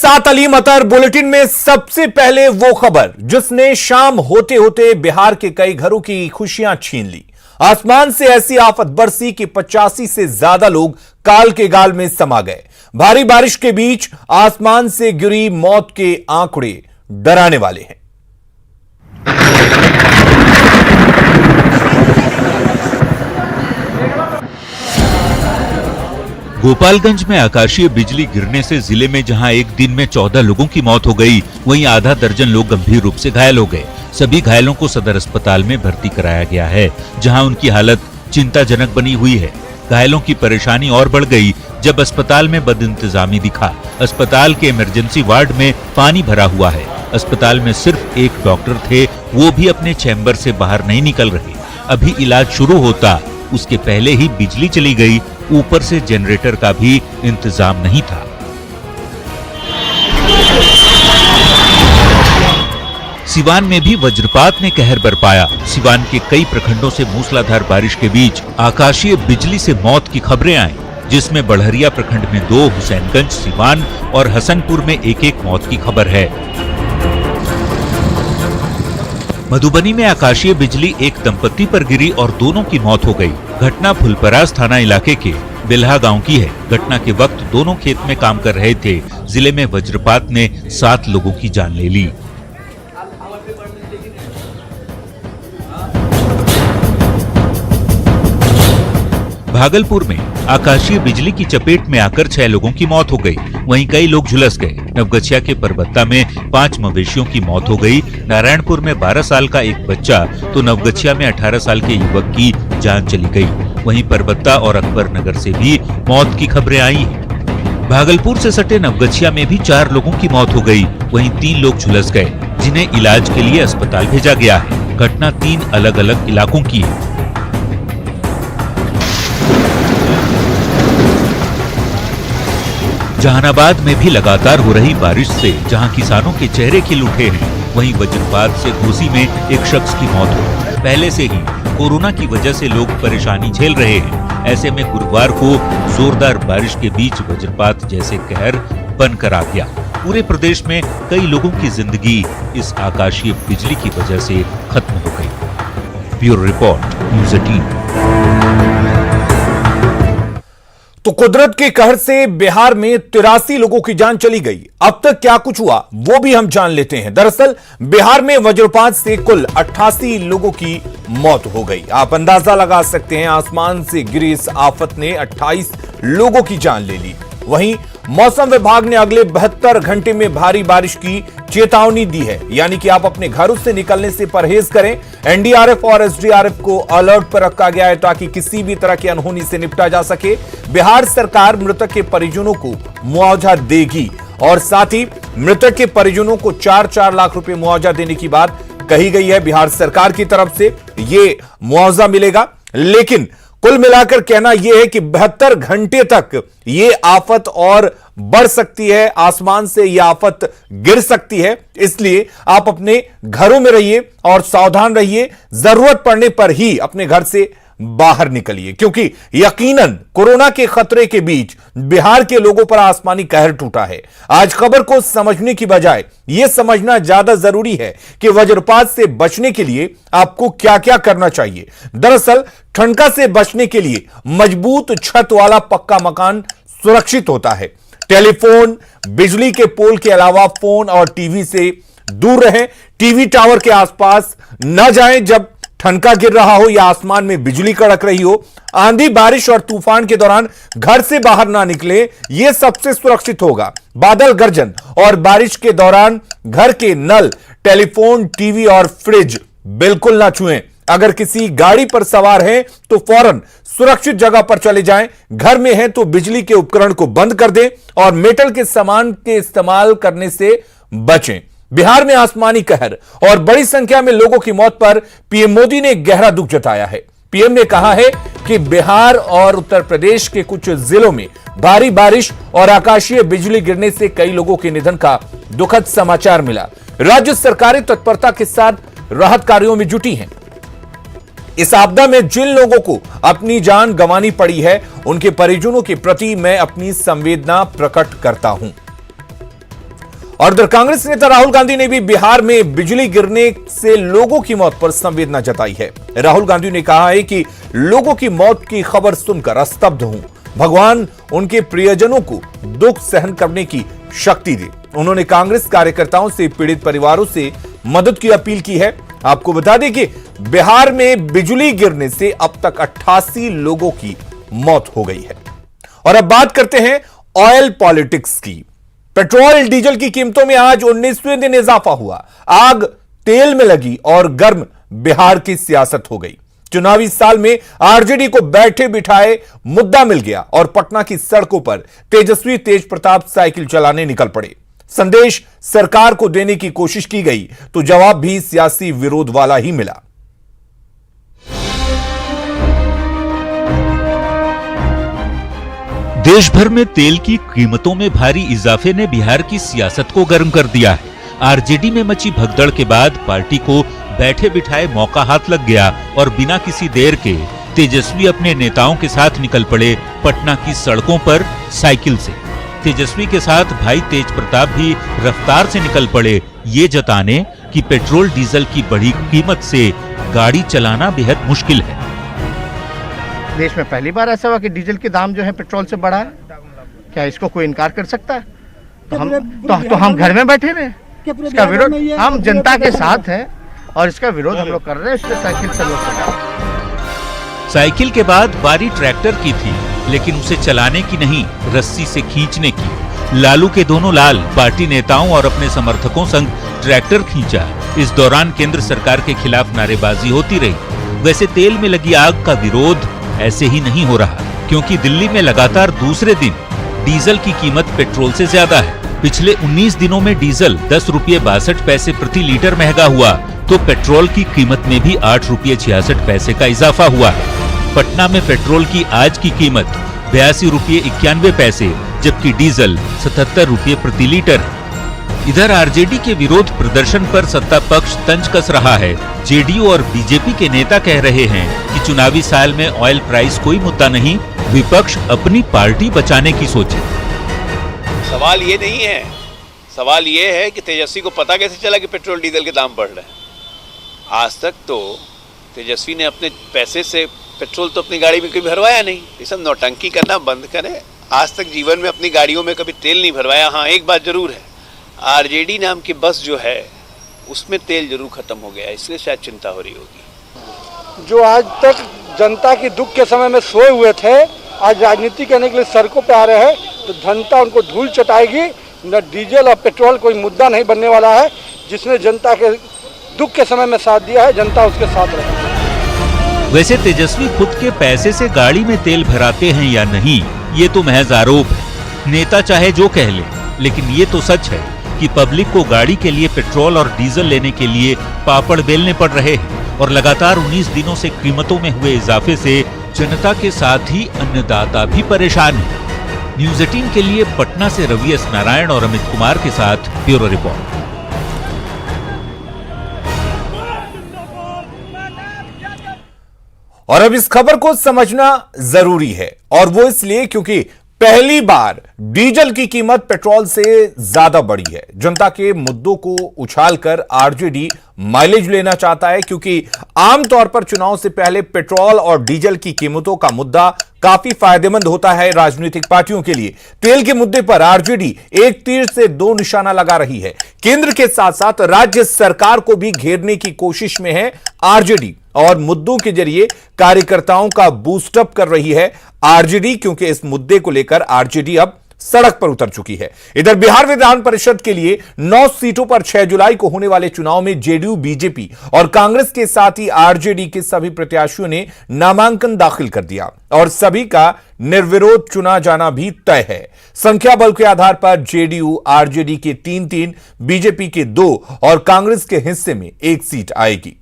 साथ अलीम अतर बुलेटिन में सबसे पहले वो खबर जिसने शाम होते होते बिहार के कई घरों की खुशियां छीन ली। आसमान से ऐसी आफत बरसी कि 85 से ज्यादा लोग काल के गाल में समा गए। भारी बारिश के बीच आसमान से गिरी मौत के आंकड़े डराने वाले हैं। गोपालगंज में आकाशीय बिजली गिरने से जिले में जहां एक दिन में 14 लोगों की मौत हो गई, वहीं आधा दर्जन लोग गंभीर रूप से घायल हो गए। सभी घायलों को सदर अस्पताल में भर्ती कराया गया है, जहां उनकी हालत चिंताजनक बनी हुई है। घायलों की परेशानी और बढ़ गई जब अस्पताल में बदइंतजामी दिखा। अस्पताल के इमरजेंसी वार्ड में पानी भरा हुआ है। अस्पताल में सिर्फ एक डॉक्टर थे, वो भी अपने चैम्बर से बाहर नहीं निकल रहे। अभी इलाज शुरू होता उसके पहले ही बिजली चली गई। ऊपर से जनरेटर का भी इंतजाम नहीं था। सिवान में भी वज्रपात ने कहर बरपाया। सिवान के कई प्रखंडों से मूसलाधार बारिश के बीच आकाशीय बिजली से मौत की खबरें आई, जिसमें बढ़हरिया प्रखंड में 2, हुसैनगंज, सिवान और हसनपुर में एक मौत की खबर है। मधुबनी में आकाशीय बिजली एक दंपति पर गिरी और दोनों की मौत हो गई। घटना फुलपरास थाना इलाके के बिल्हा गांव की है। घटना के वक्त दोनों खेत में काम कर रहे थे। जिले में वज्रपात ने 7 लोगों की जान ले ली। भागलपुर में आकाशीय बिजली की चपेट में आकर 6 लोगों की मौत हो गई। वहीं कई लोग झुलस गए। नवगछिया के परबत्ता में 5 मवेशियों की मौत हो गई। नारायणपुर में 12 साल का एक बच्चा तो नवगछिया में 18 साल के युवक की जान चली गई। वहीं परबत्ता और अकबर नगर से भी मौत की खबरें आई हैं। भागलपुर से सटे नवगछिया में भी 4 लोगों की मौत हो गई। वहीं 3 लोग झुलस गए, जिन्हें इलाज के लिए अस्पताल भेजा गया है। घटना 3 अलग अलग इलाकों की है। जहानाबाद में भी लगातार हो रही बारिश से जहां किसानों के चेहरे खिल उठे हैं, वहीं वज्रपात से घोसी में एक शख्स की मौत हो। पहले से ही कोरोना की वजह से लोग परेशानी झेल रहे हैं। ऐसे में गुरुवार को जोरदार बारिश के बीच वज्रपात जैसे कहर बनकर आ गया। पूरे प्रदेश में कई लोगों की जिंदगी इस आकाशीय बिजली की वजह से खत्म हो गई। Bureau report, news 18। तो कुदरत के कहर से बिहार में 83 लोगों की जान चली गई। अब तक क्या कुछ हुआ वो भी हम जान लेते हैं। दरअसल बिहार में वज्रपात से कुल 88 लोगों की मौत हो गई। आप अंदाजा लगा सकते हैं, आसमान से गिरी इस आफत ने 28 लोगों की जान ले ली। वहीं मौसम विभाग ने अगले 72 घंटे में भारी बारिश की चेतावनी दी है, यानी कि आप अपने घरों से निकलने से परहेज करें। एनडीआरएफ और एसडीआरएफ को अलर्ट पर रखा गया है ताकि किसी भी तरह की अनहोनी से निपटा जा सके। बिहार सरकार मृतक के परिजनों को मुआवजा देगी और साथ ही मृतक के परिजनों को 4-4 लाख रुपए मुआवजा देने की बात कही गई है। बिहार सरकार की तरफ से यह मुआवजा मिलेगा, लेकिन कुल मिलाकर कहना यह है कि 72 घंटे तक यह आफत और बढ़ सकती है। आसमान से यह आफत गिर सकती है, इसलिए आप अपने घरों में रहिए और सावधान रहिए। जरूरत पड़ने पर ही अपने घर से बाहर निकलिए, क्योंकि यकीनन कोरोना के खतरे के बीच बिहार के लोगों पर आसमानी कहर टूटा है। आज खबर को समझने की बजाय यह समझना ज्यादा जरूरी है कि वज्रपात से बचने के लिए आपको क्या क्या करना चाहिए। दरअसल ठनका से बचने के लिए मजबूत छत वाला पक्का मकान सुरक्षित होता है। टेलीफोन, बिजली के पोल के अलावा फोन और टीवी से दूर रहें। टीवी टावर के आसपास न जाएं जब ठनका गिर रहा हो या आसमान में बिजली कड़क रही हो। आंधी, बारिश और तूफान के दौरान घर से बाहर ना निकले, यह सबसे सुरक्षित होगा। बादल, गर्जन और बारिश के दौरान घर के नल, टेलीफोन, टीवी और फ्रिज बिल्कुल ना छुएं। अगर किसी गाड़ी पर सवार हैं तो फौरन सुरक्षित जगह पर चले जाएं। घर में हैं तो बिजली के उपकरण को बंद कर दें और मेटल के सामान के इस्तेमाल करने से बचें। बिहार में आसमानी कहर और बड़ी संख्या में लोगों की मौत पर पीएम मोदी ने गहरा दुख जताया है। पीएम ने कहा है कि बिहार और उत्तर प्रदेश के कुछ जिलों में भारी बारिश और आकाशीय बिजली गिरने से कई लोगों के निधन का दुखद समाचार मिला। राज्य सरकारें तत्परता के साथ राहत कार्यों में जुटी हैं। इस आपदा में जिन लोगों को अपनी जान गंवानी पड़ी है, उनके परिजनों के प्रति मैं अपनी संवेदना प्रकट करता हूं। और उधर कांग्रेस नेता राहुल गांधी ने भी बिहार में बिजली गिरने से लोगों की मौत पर संवेदना जताई है। राहुल गांधी ने कहा है कि लोगों की मौत की खबर सुनकर स्तब्ध हूं। भगवान उनके प्रियजनों को दुख सहन करने की शक्ति दे। उन्होंने कांग्रेस कार्यकर्ताओं से पीड़ित परिवारों से मदद की अपील की है। आपको बता दें कि बिहार में बिजली गिरने से अब तक 88 लोगों की मौत हो गई है। और अब बात करते हैं ऑयल पॉलिटिक्स की। पेट्रोल डीजल की कीमतों में आज 19वें दिन इजाफा हुआ। आग तेल में लगी और गर्म बिहार की सियासत हो गई। चुनावी साल में आरजेडी को बैठे बिठाए मुद्दा मिल गया और पटना की सड़कों पर तेजस्वी तेज प्रताप साइकिल चलाने निकल पड़े। संदेश सरकार को देने की कोशिश की गई तो जवाब भी सियासी विरोध वाला ही मिला। देश भर में तेल की कीमतों में भारी इजाफे ने बिहार की सियासत को गर्म कर दिया है। आरजेडी में मची भगदड़ के बाद पार्टी को बैठे बिठाए मौका हाथ लग गया और बिना किसी देर के तेजस्वी अपने नेताओं के साथ निकल पड़े पटना की सड़कों पर साइकिल से। तेजस्वी के साथ भाई तेज प्रताप भी रफ्तार से निकल पड़े, ये जताने कि पेट्रोल डीजल की बढ़ी कीमत से गाड़ी चलाना बेहद मुश्किल है। देश में पहली बार ऐसा हुआ कि डीजल के दाम जो है पेट्रोल से बढ़ा है। क्या इसको कोई इनकार कर सकता है? तो हम घर में बैठे रहे। इसका विरोध हम जनता के साथ हैं और इसका विरोध हम लोग कर रहे हैं। इसलिए साइकिल से लोग साइकिल के बाद बारी ट्रैक्टर की थी, लेकिन उसे चलाने की नहीं, रस्सी से खींचने की। लालू के दोनों लाल पार्टी नेताओं और अपने समर्थकों संग ट्रैक्टर खींचा। इस दौरान केंद्र सरकार के खिलाफ नारेबाजी होती रही। वैसे तेल में लगी आग का विरोध ऐसे ही नहीं हो रहा, क्योंकि दिल्ली में लगातार दूसरे दिन डीजल की कीमत पेट्रोल से ज्यादा है। पिछले 19 दिनों में डीजल 10 रुपये 62 पैसे प्रति लीटर महंगा हुआ, तो पेट्रोल की कीमत में भी 8 रुपये 66 पैसे का इजाफा हुआ है। पटना में पेट्रोल की आज की कीमत 82 रुपये 91 पैसे, जबकि डीजल 77 रुपये प्रति लीटर है। इधर आरजेडी के विरोध प्रदर्शन पर सत्ता पक्ष तंज कस रहा है। जेडीयू और बीजेपी के नेता कह रहे हैं कि चुनावी साल में ऑयल प्राइस कोई मुद्दा नहीं, विपक्ष अपनी पार्टी बचाने की सोचे। सवाल ये नहीं है, सवाल ये है कि तेजस्वी को पता कैसे चला कि पेट्रोल डीजल के दाम बढ़ रहे हैं। आज तक तो तेजस्वी ने अपने पैसे से पेट्रोल तो अपनी गाड़ी में कभी भरवाया नहीं। ये सब नौटंकी करना बंद करें। आज तक जीवन में अपनी गाड़ियों में कभी तेल नहीं भरवाया। हाँ, एक बात जरूर है, आरजेडी नाम की बस जो है उसमें तेल जरूर खत्म हो गया, इसलिए शायद चिंता हो रही होगी। जो आज तक जनता की दुख के समय में सोए हुए थे, आज राजनीति करने के लिए सड़कों पे आ रहे हैं, तो जनता उनको धूल चटाएगी। न डीजल और पेट्रोल कोई मुद्दा नहीं बनने वाला है। जिसने जनता के दुख के समय में साथ दिया है, जनता उसके साथ रहेगी। वैसे तेजस्वी खुद के पैसे से गाड़ी में तेल भराते हैं या नहीं, ये तो महज आरोप है। नेता चाहे जो कह ले, लेकिन ये तो सच है कि पब्लिक को गाड़ी के लिए पेट्रोल और डीजल लेने के लिए पापड़ बेलने पड़ रहे हैं और लगातार 19 दिनों से कीमतों में हुए इजाफे से जनता के साथ ही अन्नदाता भी परेशान है। न्यूज़ 18 के लिए पटना से रवि एस नारायण और अमित कुमार के साथ ब्यूरो रिपोर्ट। और अब इस खबर को समझना जरूरी है, और वो इसलिए क्योंकि पहली बार डीजल की कीमत पेट्रोल से ज्यादा बढ़ी है। जनता के मुद्दों को उछालकर आरजेडी माइलेज लेना चाहता है, क्योंकि आमतौर पर चुनाव से पहले पेट्रोल और डीजल की कीमतों का मुद्दा काफी फायदेमंद होता है राजनीतिक पार्टियों के लिए। तेल के मुद्दे पर आरजेडी एक तीर से दो निशाना लगा रही है। केंद्र के साथ साथ राज्य सरकार को भी घेरने की कोशिश में है आरजेडी, और मुद्दों के जरिए कार्यकर्ताओं का बूस्टअप कर रही है आरजेडी, क्योंकि इस मुद्दे को लेकर आरजेडी अब सड़क पर उतर चुकी है। इधर बिहार विधान परिषद के लिए 9 सीटों पर 6 जुलाई को होने वाले चुनाव में जेडीयू, बीजेपी और कांग्रेस के साथ ही आरजेडी के सभी प्रत्याशियों ने नामांकन दाखिल कर दिया और सभी का निर्विरोध चुना जाना भी तय है। संख्या बल के आधार पर जेडीयू, आरजेडी के 3-3, बीजेपी के 2 और कांग्रेस के हिस्से में 1 सीट आएगी।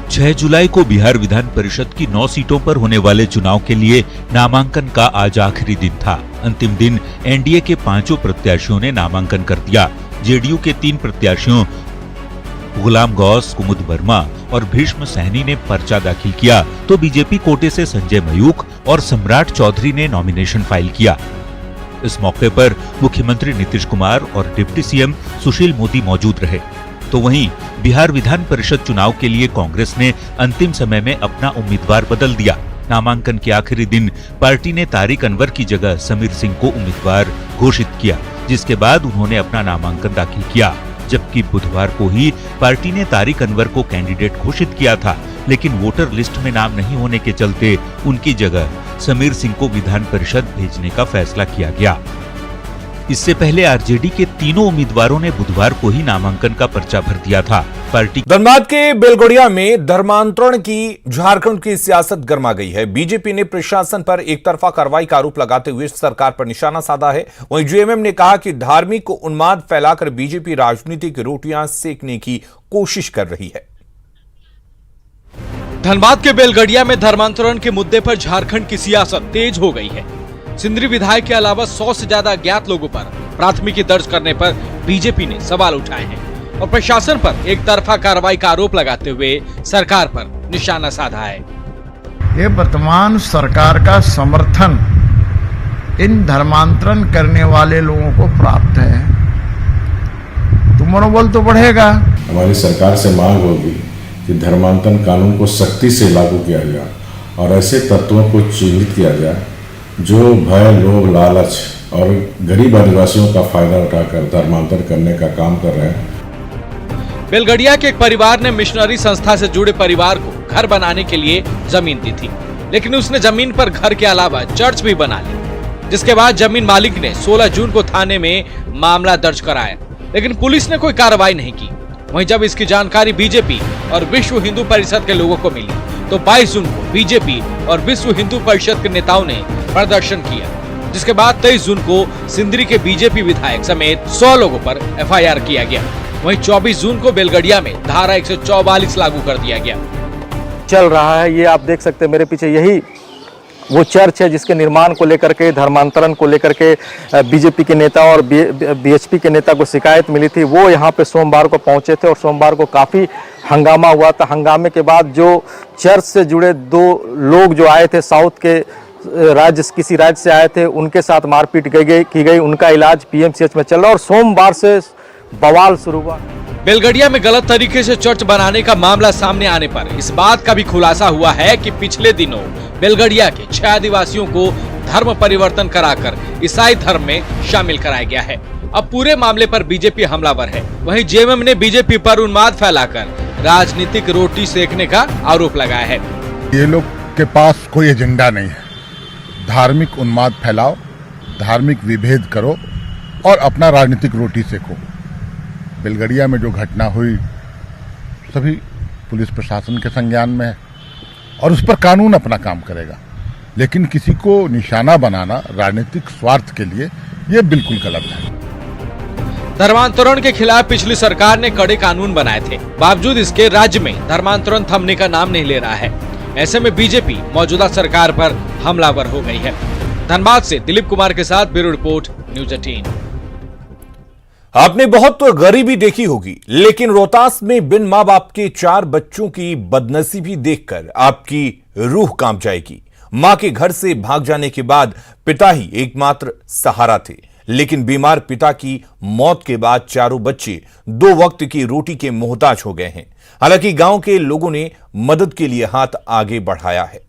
6 जुलाई को बिहार विधान परिषद की 9 सीटों पर होने वाले चुनाव के लिए नामांकन का आज आखिरी दिन था। अंतिम दिन एनडीए के 5 प्रत्याशियों ने नामांकन कर दिया। जेडीयू के 3 प्रत्याशियों गुलाम गौस, कुमुद वर्मा और भीष्म सहनी ने पर्चा दाखिल किया, तो बीजेपी कोटे से संजय मयूख और सम्राट चौधरी ने नॉमिनेशन फाइल किया। इस मौके पर मुख्यमंत्री नीतीश कुमार और डिप्टी सीएम सुशील मोदी मौजूद रहे। तो वहीं बिहार विधान परिषद चुनाव के लिए कांग्रेस ने अंतिम समय में अपना उम्मीदवार बदल दिया। नामांकन के आखिरी दिन पार्टी ने तारिक अनवर की जगह समीर सिंह को उम्मीदवार घोषित किया, जिसके बाद उन्होंने अपना नामांकन दाखिल किया। जबकि बुधवार को ही पार्टी ने तारिक अनवर को कैंडिडेट घोषित किया था, लेकिन वोटर लिस्ट में नाम नहीं होने के चलते उनकी जगह समीर सिंह को विधान परिषद भेजने का फैसला किया गया। इससे पहले आरजेडी के तीनों उम्मीदवारों ने बुधवार को ही नामांकन का पर्चा भर दिया था। पार्टी धनबाद के बेलगोड़िया में धर्मांतरण की झारखंड की सियासत गर्मा गई है। बीजेपी ने प्रशासन पर एक तरफा कार्रवाई का आरोप लगाते हुए सरकार पर निशाना साधा है। वहीं जेएमएम ने कहा कि धार्मिक उन्माद फैलाकर बीजेपी राजनीतिक रोटियां सेकने की कोशिश कर रही है। धनबाद के बेलगड़िया में धर्मांतरण के मुद्दे पर झारखंड की सियासत तेज हो गई है। सिंदरी विधायक के अलावा 100 से ज्यादा अज्ञात लोगों पर प्राथमिकी दर्ज करने पर बीजेपी ने सवाल उठाए हैं और प्रशासन पर एक तरफा कार्रवाई का आरोप लगाते हुए सरकार पर निशाना साधा है। ये वर्तमान सरकार का समर्थन इन धर्मांतरण करने वाले लोगों को प्राप्त है, तो मनोबल तो बढ़ेगा। हमारी सरकार से मांग होगी कि धर्मांतरण कानून को सख्ती से लागू किया जाए और ऐसे तत्वों को चिन्हित किया जाए जो भय, लोभ, लालच और गरीब आदिवासियों का फायदा उठाकर धर्मांतर करने का काम कर रहे हैं। बेलगड़िया के एक परिवार ने मिशनरी संस्था से जुड़े परिवार को घर बनाने के लिए जमीन दी थी, लेकिन उसने जमीन पर घर के अलावा चर्च भी बना ली, जिसके बाद जमीन मालिक ने 16 जून को थाने में मामला दर्ज कराया, लेकिन पुलिस ने कोई कार्रवाई नहीं की। वहीं जब इसकी जानकारी बीजेपी और विश्व हिंदू परिषद के लोगों को मिली तो 22 जून को बीजेपी और विश्व हिंदू परिषद के नेताओं ने प्रदर्शन किया, जिसके बाद 23 जून को सिंदरी के बीजेपी विधायक समेत 100 लोगों पर एफआईआर किया गया। वहीं 24 जून को बेलगड़िया में धारा 144 लागू कर दिया गया। चल रहा है, ये आप देख सकते हैं मेरे पीछे, यही वो चर्च है जिसके निर्माण को लेकर के, धर्मांतरण को लेकर के बीजेपी के नेता और बीएचपी के नेता को शिकायत मिली थी। वो यहाँ पे सोमवार को पहुंचे थे और सोमवार को काफ़ी हंगामा हुआ था। हंगामे के बाद जो चर्च से जुड़े 2 लोग जो आए थे, साउथ के किसी राज्य से आए थे, उनके साथ मारपीट की गई। उनका इलाज पीएमसीएच में चल रहा और सोमवार से बवाल शुरू हुआ। बेलगड़िया में गलत तरीके से चर्च बनाने का मामला सामने आने पर इस बात का भी खुलासा हुआ है कि पिछले दिनों बेलगड़िया के 6 आदिवासियों को धर्म परिवर्तन कराकर ईसाई धर्म में शामिल कराया गया है। अब पूरे मामले पर बीजेपी हमलावर है। वहीं जेएमएम ने बीजेपी पर उन्माद फैलाकर राजनीतिक रोटी सेकने का आरोप लगाया है। ये लोग के पास कोई एजेंडा नहीं है। धार्मिक उन्माद फैलाओ, धार्मिक विभेद करो और अपना राजनीतिक रोटी सेको। बेलगड़िया में जो घटना हुई सभी पुलिस प्रशासन के संज्ञान में है और उस पर कानून अपना काम करेगा, लेकिन किसी को निशाना बनाना राजनीतिक स्वार्थ के लिए ये बिल्कुल गलत है। धर्मांतरण के खिलाफ पिछली सरकार ने कड़े कानून बनाए थे, बावजूद इसके राज्य में धर्मांतरण थमने का नाम नहीं ले रहा है। ऐसे में बीजेपी मौजूदा सरकार पर हमलावर हो गई है। धनबाद से दिलीप कुमार के साथ ब्यूरो रिपोर्ट, न्यूज़ 18। आपने बहुत तो गरीबी देखी होगी, लेकिन रोहतास में बिन मां बाप के 4 बच्चों की बदनसीबी देखकर आपकी रूह कांप जाएगी। मां के घर से भाग जाने के बाद पिता ही एकमात्र सहारा थे, लेकिन बीमार पिता की मौत के बाद चारों बच्चे 2 वक्त की रोटी के मोहताज हो गए हैं। हालांकि गांव के लोगों ने मदद के लिए हाथ आगे बढ़ाया है।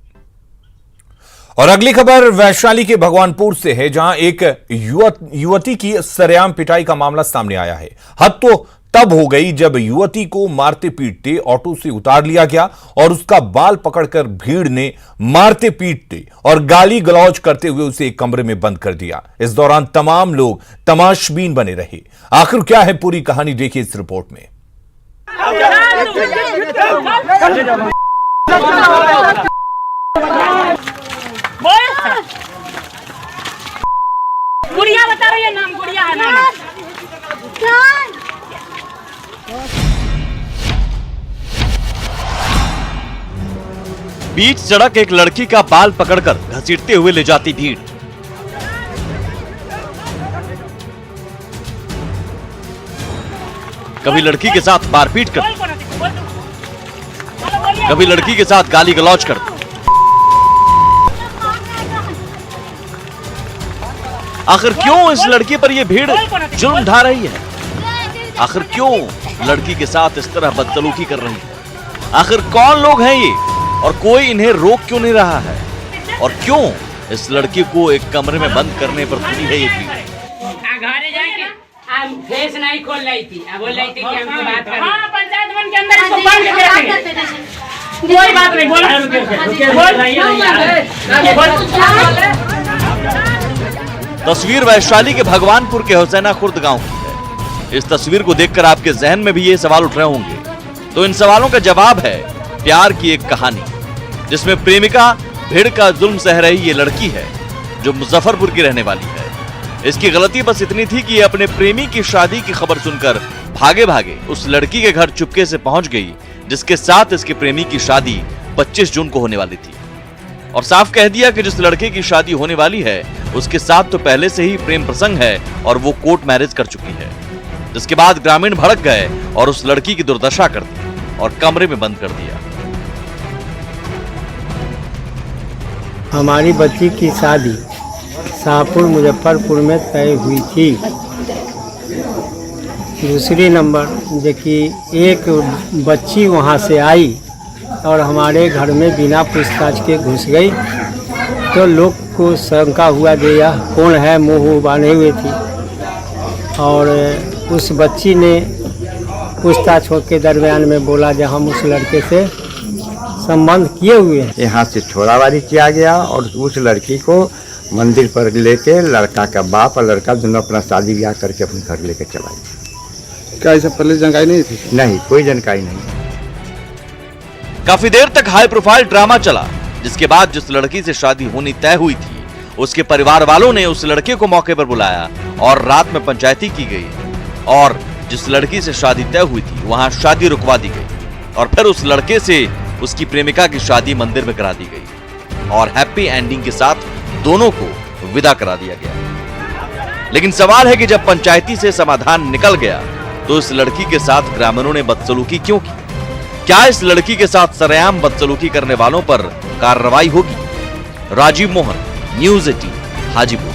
और अगली खबर वैशाली के भगवानपुर से है, जहां एक युवती की सरेआम पिटाई का मामला सामने आया है। हद तो तब हो गई जब युवती को मारते पीटते ऑटो से उतार लिया गया और उसका बाल पकड़कर भीड़ ने मारते पीटते और गाली गलौज करते हुए उसे एक कमरे में बंद कर दिया। इस दौरान तमाम लोग तमाशबीन बने रहे। आखिर क्या है पूरी कहानी, देखिए इस रिपोर्ट में। गुड़िया बता रही है, नाम गुड़िया है नाम। बीच सड़क एक लड़की का बाल पकड़कर घसीटते हुए ले जाती भीड़। कभी लड़की के साथ मारपीट कर, कभी लड़की के साथ गाली गलौज कर। आखिर क्यों इस लड़की पर यह भीड़ जुल्म ढा रही है? आखिर क्यों लड़की के साथ इस तरह बदसलूकी कर रही है? आखिर कौन लोग हैं ये और कोई इन्हें रोक क्यों नहीं रहा है? और क्यों इस लड़की को एक कमरे में बंद करने पर तुली है ये भीड़? घरे जाके हम फेस नहीं खोल रही थी, अब बोल रही थी कि हमको बात करनी। हाँ, पंचायत वन के अंदर इसको बंद कर देंगे। कोई बात नहीं, तस्वीर वैशाली के भगवानपुर के हुसैना खुर्द गांव की है। इस तस्वीर को देखकर आपके जहन में भी ये सवाल उठ रहे होंगे, तो इन सवालों का जवाब है प्यार की एक कहानी, जिसमें प्रेमिका भीड़ का जुल्म सह रही ये लड़की है जो मुजफ्फरपुर की रहने वाली है। इसकी गलती बस इतनी थी कि ये अपने प्रेमी की शादी की खबर सुनकर भागे भागे उस लड़की के घर चुपके से पहुंच गई जिसके साथ इसके प्रेमी की शादी 25 जून को होने वाली थी, और साफ कह दिया कि जिस लड़के की शादी होने वाली है उसके साथ तो पहले से ही प्रेम प्रसंग है और वो कोर्ट मैरिज कर चुकी है। जिसके बाद ग्रामीण भड़क गए और उस लड़की की दुर्दशा कर दी और कमरे में बंद कर दिया। हमारी बच्ची की शादी शाहपुर मुजफ्फरपुर में तय हुई थी। दूसरी नंबर देखिए एक बच्ची वहाँ से आई और हमारे घर में बिना पूछताछ के घुस गई, तो लोग को शंका हुआ कि यह कौन है, मुंह बांधे हुए थी। और उस बच्ची ने पूछताछ के दरमियान में बोला कि हम उस लड़के से संबंध किए हुए हैं। यहाँ से छोरावारी किया गया और उस लड़की को मंदिर पर लेके लड़का का बाप और लड़का दोनों अपना शादी ब्याह करके अपने घर लेके चला गया। क्या ऐसा पहले जानकारी नहीं थी? नहीं, कोई जानकारी नहीं। काफी देर तक हाई प्रोफाइल ड्रामा चला, जिसके बाद जिस लड़की से शादी होनी तय हुई थी उसके परिवार वालों ने उस लड़के को मौके पर बुलाया और रात में पंचायती की गई, और जिस लड़की से शादी तय हुई थी वहां शादी रुकवा दी गई और फिर उस लड़के से उसकी प्रेमिका की शादी मंदिर में करा दी गई और हैप्पी एंडिंग के साथ दोनों को विदा करा दिया गया। लेकिन सवाल है कि जब पंचायती से समाधान निकल गया तो इस लड़की के साथ ग्रामीणों ने बदसलूकी क्यों की? क्या इस लड़की के साथ सरेआम बदसलूकी करने वालों पर कार्रवाई होगी? राजीव मोहन, न्यूज़ 18, हाजीपुर।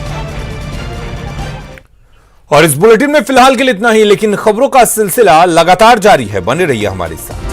और इस बुलेटिन में फिलहाल के लिए इतना ही, लेकिन खबरों का सिलसिला लगातार जारी है। बने रहिए हमारे साथ।